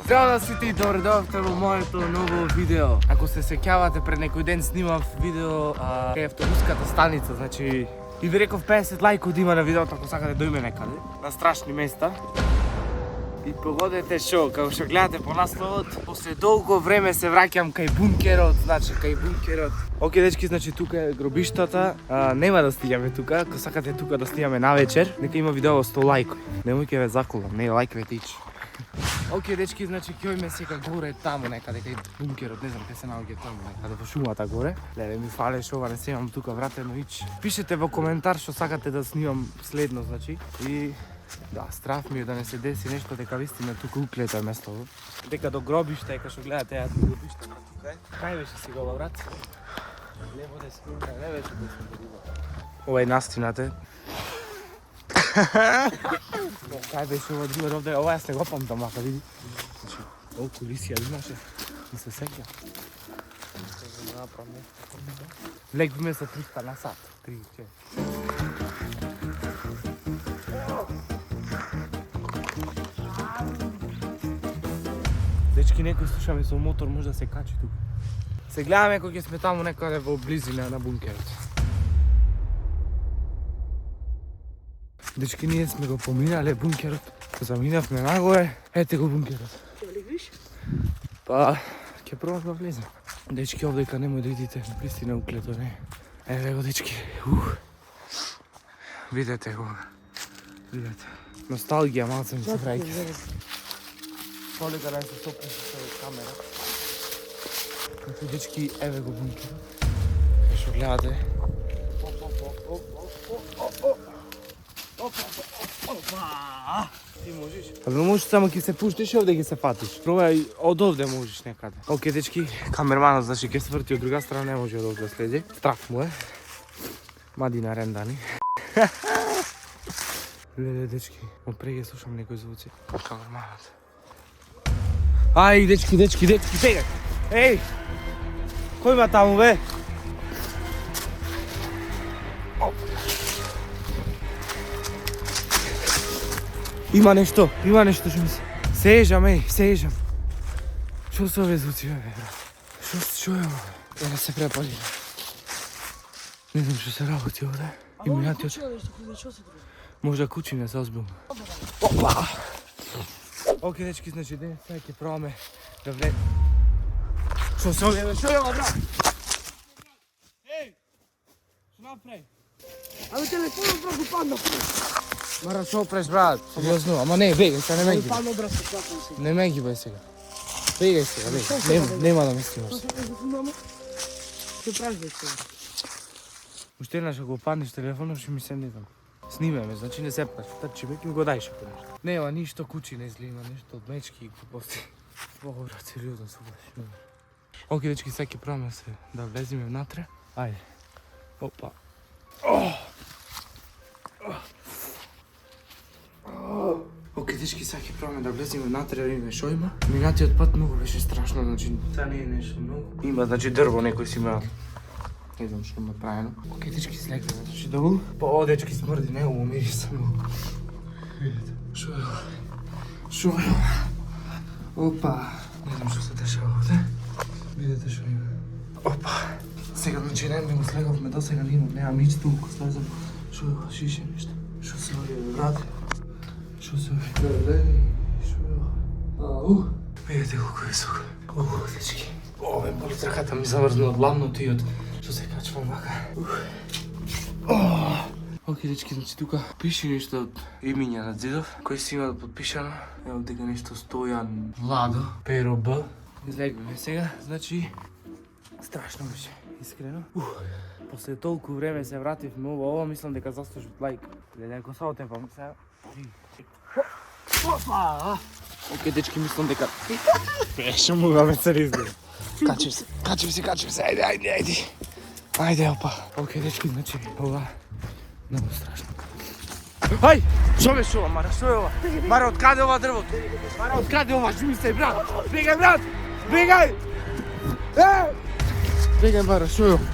Здраво да сите и добре дојавте во моето ново видео. Ако се сеќавате, пред некој ден снимав видео кај автобуската станица, значи и ви реков 50 лајкови да има на видеото ако сакате да име некаде, на страшни места. И погодете шо, како што гледате по насловот, после долго време се враќам кај бункерот, значи кај бункерот. Оке дечки, значи тука е гробиштата, нема да стигаме тука, ако сакате тука да стигаме навечер, нека има видео 100 лајкови. Немојте ве заколам, не лајковете ич. Оке дечки, значи ќе сега горе таму некаде кај бункерот, не знам кај се наоѓа таму некаде во шумата горе. Леле ми фалеш ова, не се имам тука вратено ич. Пишете во коментар што сакате да снимам следно, значи. И да, страв ми е да не се деси нешто дека вистина тука уклето е местото. Дека до гробишта е кај што гледате ја гробишта на тука е. Кај беше сега ова брат? Лево десно, не беше десно да било. Ова е настината. Кај беше ова друго овде? Ова јас не го памтам, мака види. Значи, о кулисија имаше. Не се сеќа. Лек биме со 300 на сат. 3, 4. Дечки, некој слушаме со мотор, може да се качи тука. Се гледаме кога ќе сме таму некаде во близина на бункерот. Дечки, ние сме го поминале бункерот, заминавме нагоре, ете го бункерот. Ќе влезеш? Па, ќе пробам да влезем. Дечки, овдека немој да идите, пристина уклето, не. Еве го, дечки, Видете го. Видете. Носталгија малце ми се враќа. Полека да се стопни со камера. Значи, дечки, еве го бункерот. Кај што гледате. Опа! Ти можеш? А не можеш само ќе се пуштиш и овде ќе се патиш. Пробај од овде можеш некаде. Оке, дечки, камерманот значи ќе сврти од друга страна, не може од овде да следи. Страх му е. Мадина рендани. Леле, дечки, отпреќе слушам некои звуци. Камерманот. Ај, дечки, бегај! Еј! Кој има таму, бе? Има нешто што ми се... Сеежам, сеежам. Шо се овие звуци, бе, брат? Шо е ова? Е, да се препали. Не знам што се работи овде. А ово не кучино нешто, што се други? Може кучи, не се озбилно. Опа! Оке, дечки, значи денес сега ќе пробаме да влезем. Шо се овие, бе? Шо е ова, брат? Еј! Шо направи? Абе, телефонот брат го падна. Мара, шо преш, брат? Сериозно, ама не, бегај сега, не ме ги. Падна брат, се плакам сега. Не ме ги, бе, сега. Бегај сега, бегај. Нема да ме снимаш. Што се снимаме? Што правиш бе сега? Уште еднаш ако паднеш телефонот, ќе ми се не знам. Снимаме, значи не се плаш. Трчи ме, ќе ми го дајш ако нешто. Нема ништо кучи не излима, нешто од мечки и глупости. Бого, брат, сериозно се плаш. Оке, дечки, сега ќе пробаме да влеземе внатре. Ајде. Опа. Оке, дечки, сега ќе пробаме да влеземе внатре, да видиме шо има. Минатиот пат многу беше страшно, значи сега не е нешто многу. Има, значи дрво некој си имал. Не знам што направено. Оке, дечки, слегнеме, значи долу. Па, о, дечки, смрди, не ово мириса многу. Видите, шо е ова? Шо е ова? Опа! Не знам што се дешава овде. Видите шо има. Опа! Сега, значи, не го слеговме до сега, немам нич толку слезам. Шо е ова? Шише нешто. Шо се овие, брат? Шо се овие? Леле, шо е ова? Видите колко е високо. Дечки. Ове боли траката ми замрзна од ламното и од што се качвам вака. Оке, дечки, значи тука пише нешто од имиња на зидов, кој си има подпишано. Ево дека нешто Стојан Владо, Перо Б. Излегваме сега, значи страшно беше, искрено. После толку време се вративме ова, мислам дека заслужат лајк. Гледај, ако се отепам сега. Опа! Оке, дечки, мислам дека... Беше му да ме се изгледа. Качим се, ајде. Ајде, опа. Оке, дечки, значи, ова... Много страшно. Ај! Шо беше ова, Мара, шо е ова? Мара, откаде ова дрвото? Мара, откаде ова? Жми се, брат! Бегај, брат! Бегај! Бегај, Мара, шо е ова?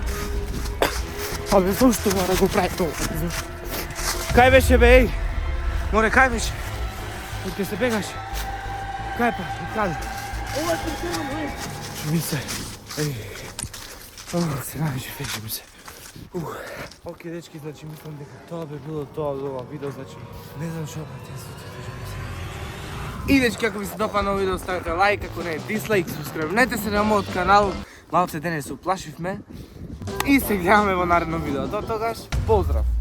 Абе, зошто, Мара, го прави тоа? Кај беше, бе, еј? Море, кај беше? Од ке се бегаш? Кај па, каде? Ова е пресерам, бе. Ми се. Се највише феши ми се. Океј, дечки, значи мислам дека тоа би било тоа од ова видео, значи не знам што претенството кажа ми се. И дечки, ако ви се допадна видео, ставете лайк, ако не дислайк, субскрибнете се на мојот канал. Малце денес се уплашивме. И се гледаме во наредно видео. До тогаш, поздрав!